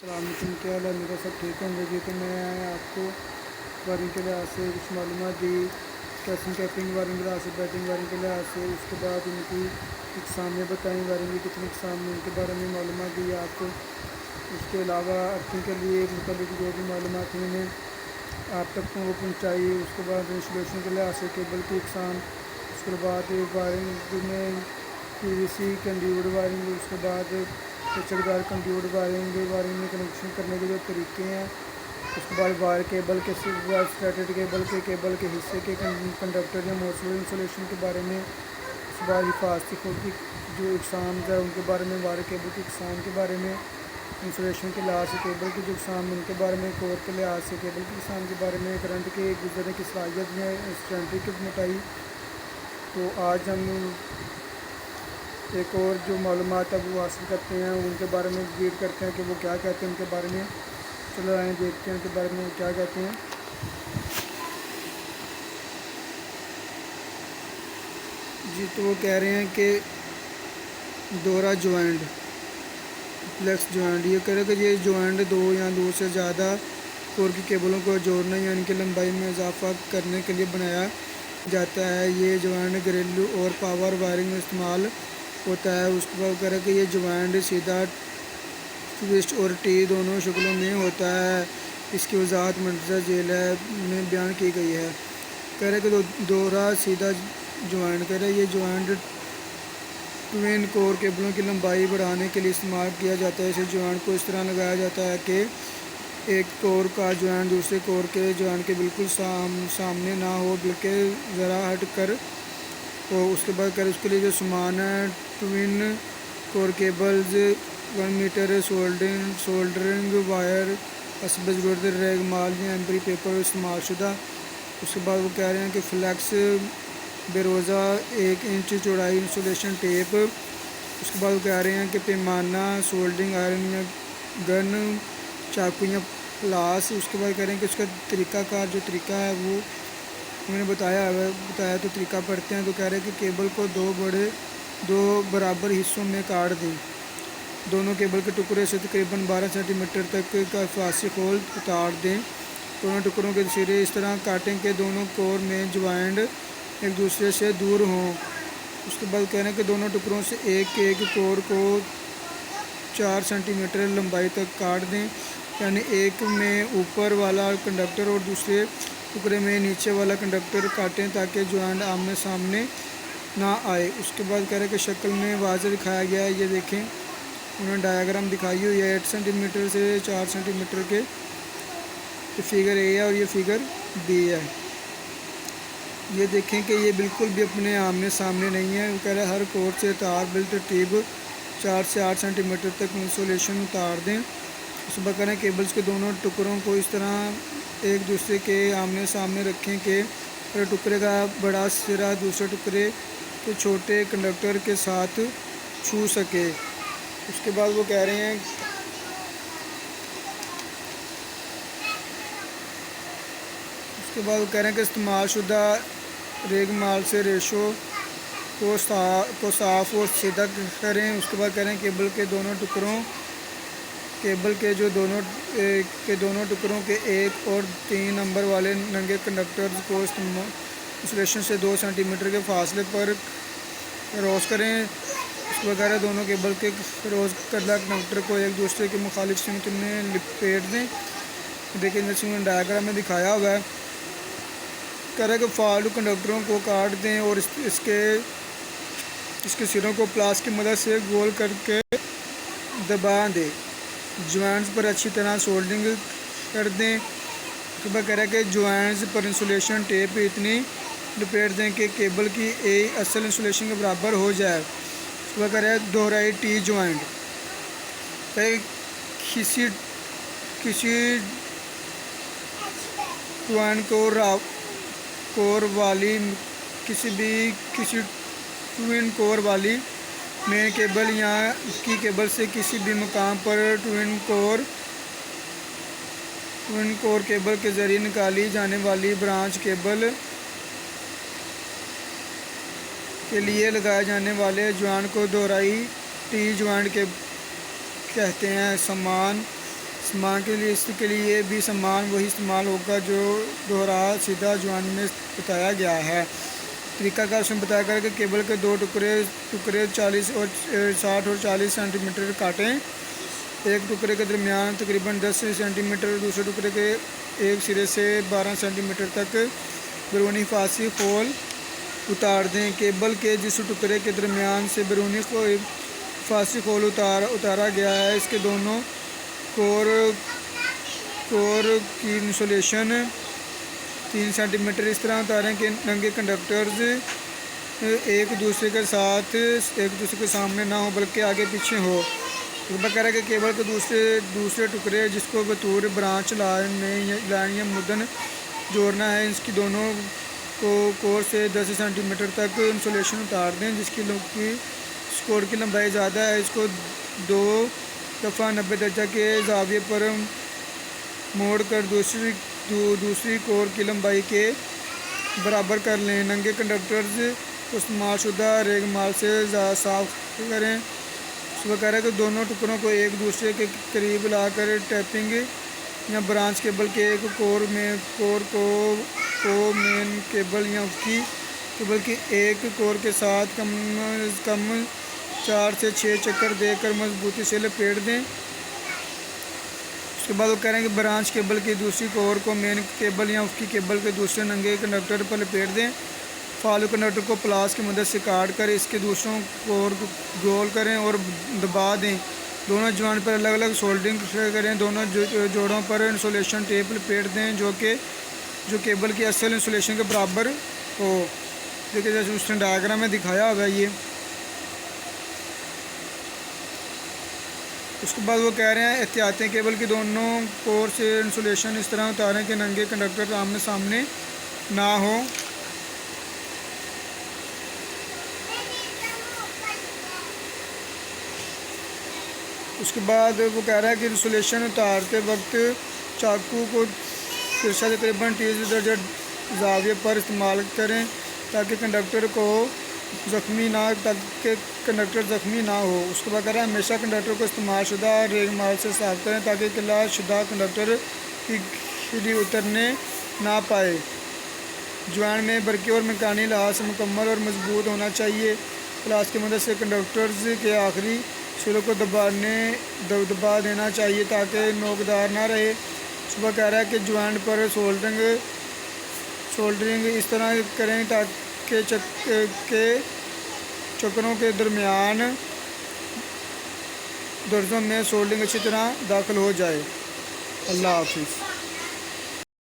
सलामकुम, क्या हाल है मेरा? सब ठीक होंगे जी। तो मैं आपको वायरिंग के लिहाज से कुछ मालूमात दी, कैसिंग कैपिंग वायरिंग के लिहाज से, बैटिंग वायरिंग के लिहाज से। उसके बाद उनकी इकसामें बताई, वायरिंग की कितनी इकसाम में, उनके बारे में मालूमात दी आपको। उसके अलावा अर्थिंग के लिए मुतालिक जो भी मालूमात थी उन्हें आप तक वो पहुँचाई। उसके बाद इंस्टॉलेशन के लिहाज से केबल की इकसाम, उसके बाद वायरिंग में पीवीसी कंड्यूड वायरिंग, उसके बाद लचकदार कंड्यूड वायरिंग, वायरिंग में कनेक्शन करने के जो तरीके हैं। उसके बाद वायर केबल के स्ट्रेटेड केबल के हिस्से के कंडक्टर या मोटर इंसुलेशन के बारे में। उसके बाद हिफाजती खुद की जो इकसाम है उनके बारे में, वायर केबल की इकसाम के बारे में, इंसुलेशन के लिहाज से केबल की जो इकसाम उनके बारे में, कोर के लिहाज से केबल की इकसाम के बारे में, करंट के गुजरने की सलाहियत में स्ट्रेंथ की बताई। तो आज हम एक और जो मालूमात है वो हासिल करते हैं, उनके बारे में रीड करते हैं कि वो क्या कहते हैं उनके बारे में। चलो आए देखते हैं उनके बारे में वो क्या कहते हैं। जी, तो वो कह रहे हैं कि दोहरा जॉइंट फ्लेक्स जॉइंट, ये कह रहे हैं कि ये जॉइंट दो या दो से ज़्यादा कोर की केबलों को जोड़ने या इनकी लंबाई में इजाफा करने के लिए बनाया जाता है। ये जॉइंट घरेलू और पावर वायरिंग में इस्तेमाल होता है। उसके बाद कह रहे हैं कि ये जॉइंट सीधा ट्विस्ट और टी दोनों शक्लों में होता है। इसकी वजाहत मंदरजा झेल में बयान की गई है। कह रहे कि दोहरा सीधा जॉइंट, कह रहे ये जॉइंट ट्विन कोर केबलों की लंबाई बढ़ाने के लिए इस्तेमाल किया जाता है। इस जॉइंट को इस तरह लगाया जाता है कि एक कोर का जॉइंट दूसरे कोर के जॉइंट के बिल्कुल सामने ना हो, बल्कि ज़रा हट कर हो। उसके बाद कर उसके लिए जो सामान है, twin core cables, 1 metre soldering wire, हस्ब ज़रूरत रेगमाल या एम्बरी पेपर इस्तेमाल शुदा। उसके बाद वो कह रहे हैं कि फ्लैक्स बेरोज़ा 1 इंच चौड़ाई इंसुलेशन टेप। उसके बाद वो कह रहे हैं कि पैमाना, सोल्डरिंग आयरन या गन, चाकू या प्लास। उसके बाद कह रहे हैं कि उसका तरीक़ाकार जो तरीका है वो उन्होंने बताया तो तरीका पढ़ते हैं। तो कह रहे हैं कि केबल को दो बराबर हिस्सों में काट दें। दोनों केबल के टुकड़े से तकरीबन 12 सेंटीमीटर तक का फासी खोल उतार दें। दोनों टुकड़ों के सिरे इस तरह काटें कि दोनों कोर में ज्वाइंट एक दूसरे से दूर हों। उसके बाद कह रहे हैं कि दोनों टुकड़ों से एक कोर को 4 सेंटीमीटर लंबाई तक काट दें, यानी एक में ऊपर वाला कंडक्टर और दूसरे टुकड़े में नीचे वाला कंडक्टर काटें ताकि ज्वाइंट आमने सामने ना आए। उसके बाद कह रहे हैं कि शक्ल में वाज़ेह दिखाया गया है। ये देखें, उन्होंने डायग्राम दिखाई हुई है 8 सेंटीमीटर से 4 सेंटीमीटर के। ये फिगर ए है और ये फिगर बी है। ये देखें कि ये बिल्कुल भी अपने आमने सामने नहीं है। वो कह रहा है हर कोर से तार बिलतरतीब 4 से 8 सेंटीमीटर तक इंसुलेशन उतार दें। उसके बाद कह रहे हैं केबल्स के दोनों टुकड़ों को इस तरह एक दूसरे के आमने सामने रखें कि टुकड़े का बड़ा सिरा दूसरे टुकड़े के छोटे कंडक्टर के साथ छू सके। उसके बाद वो कह रहे हैं कि इस्तेमाल शुदा रेगमाल से रेशो को साफ़ और सीधा करें। उसके बाद कह रहे हैं केबल के दोनों टुकड़ों के 1 और 3 नंबर वाले नंगे कंडक्टर्स को इंसुलेशन से 2 सेंटीमीटर के फासले पर रोज़ करें। उसके वगैरह दोनों केबल के रोज़ करदा कंडक्टर को एक दूसरे के मुखालिफ सिमत में लिपेट दें। देखिए जैसे डायग्राम में दिखाया हुआ है। कह रहा है कि फालतू कंडक्टरों को काट दें और इसके सिरों को प्लास की मदद से गोल करके दबा दें। जॉइंट्स पर अच्छी तरह सोल्डरिंग कर दें। उसके बाद कह रहा है कि जॉइंट्स पर इंसुलेशन टेप इतनी लपेट दें कि केबल की असल इंसुलेशन के बराबर हो जाए। उसके बाद कह रहा है दोहराई टी जॉइंट, किसी जॉइंट किसी ट्विन कोर वाली मेन केबल या की केबल से किसी भी मकाम पर ट्विन कोर केबल के ज़रिए निकाली जाने वाली ब्रांच केबल के लिए लगाए जाने वाले जॉइंट को दोहराई टी जॉइंट के कहते हैं। सामान के लिए, इसके लिए भी सामान वही इस्तेमाल होगा जो दोहरा सीधा ज्वाइंट में बताया गया है। तरीकाकार उसमें बताया गया कि केबल के दो टुकड़े 40 और 60 और 40 सेंटीमीटर काटें। एक टुकड़े के दरमियान तकरीबन 10 सेंटीमीटर, दूसरे टुकड़े के एक सिरे से 12 सेंटीमीटर तक बैरूनी फांसी खोल उतार दें। केबल के जिस टुकड़े के दरमियान से बैरूनी फांसी खोल उतारा गया है, इसके दोनों कोर की इंसुलेशन 3 सेंटीमीटर इस तरह उतारें कि नंगे कंडक्टर्स एक दूसरे के सामने ना हो बल्कि आगे पीछे हो। तो कह रहा है कि केबल के दूसरे टुकड़े जिसको बतौर ब्रांच लाइन या मुदन जोड़ना है, इसकी दोनों को कोर से 10 सेंटीमीटर तक इंसुलेशन उतार दें। जिसकी कोर की लंबाई ज़्यादा है, इसको 2 दफ़ा 90 दर्जा के ज़ाविये पर मोड़ कर दूसरी कोर की लंबाई के बराबर कर लें। नंगे कंडक्टर्स को इस्तेमालशुदा रेगमाल से साफ करें। उसमें कह रहा है कि दोनों टुकड़ों को एक दूसरे के करीब लाकर टैपिंग या ब्रांच केबल के एक कोर को मेन केबल या उसकी केबल की एक कोर के साथ कम 4 से 6 चक्कर देकर मजबूती से लपेट दें। उसके बाद वो कह रहे हैं कि ब्रांच केबल की दूसरी कोर को मेन केबल या उसकी केबल के दूसरे नंगे कंडक्टर पर लपेट दें। फालतू कंडक्टर को प्लास की मदद से काट कर इसके दूसरों कोर को गोल करें और दबा दें। दोनों ज्वाइंट पर अलग अलग सोल्डरिंग करें। दोनों जोड़ों पर इंसुलेशन टेप लपेट दें जो केबल की असल इंसुलेशन के बराबर हो। देखिए जैसे उसने डायग्राम में दिखाया हुआ है ये। उसके बाद वो कह रहे हैं एहतियाती केबल की दोनों कोर से इंसुलेशन इस तरह उतारें कि नंगे कंडक्टर आमने सामने ना हो। उसके बाद वो कह रहा है कि इंसुलेशन उतारते वक्त चाकू को तिरछा तकरीबन 30 दर्जा ज़ाविये पर इस्तेमाल करें ताकि कंडक्टर ज़ख्मी ना हो। उसके बाद कह रहा है हमेशा कंडक्टर को इस्तेमालशुदा रेगमाल से साफ करें ताकि किला शुदा कंडक्टर की खिली उतरने ना पाए। ज्वाइंट में बरकी और मकानी लिहाज से मुकम्मल और मजबूत होना चाहिए। प्लास की मदद से कंडक्टर्स के आखिरी सिरों को दबा देना चाहिए ताकि नोकदार ना रहे। सुबह कह रहा है कि ज्वाइंट पर सोल्डरिंग इस तरह करें ताकि चक्रों के दरमियान दर्जों में सोल्डरिंग अच्छी तरह दाखिल हो जाए। अल्लाह हाफिज़।